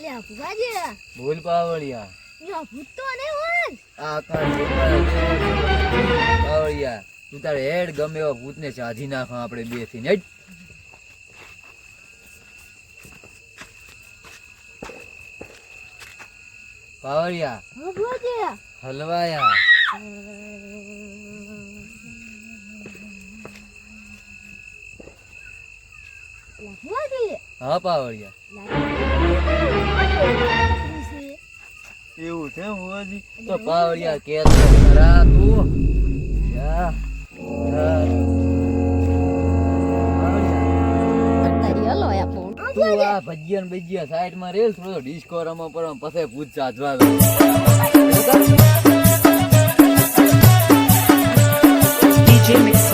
અલ્યા ભુવાજી બોલ પાવળિયા. યો ભૂત તો ને હોય આ પાવળિયા તું તારે હેડ ગમે એવા ભૂતને સાધી નાખો આપણે બે થી નેટ. પાવળિયા હા ભુવાજી હલવાયા. અલ્યા ભુવાજી હા પાવળિયા એવું છે હોવાજી તો પાવળિયા કે તો ખરા તું યા તું આ ભજીયા ને ભજીયા સાઈડ માં રેલ થોડો ડિસ્કો રમો પર પછી ભૂત સાધવા દો. DJ Mix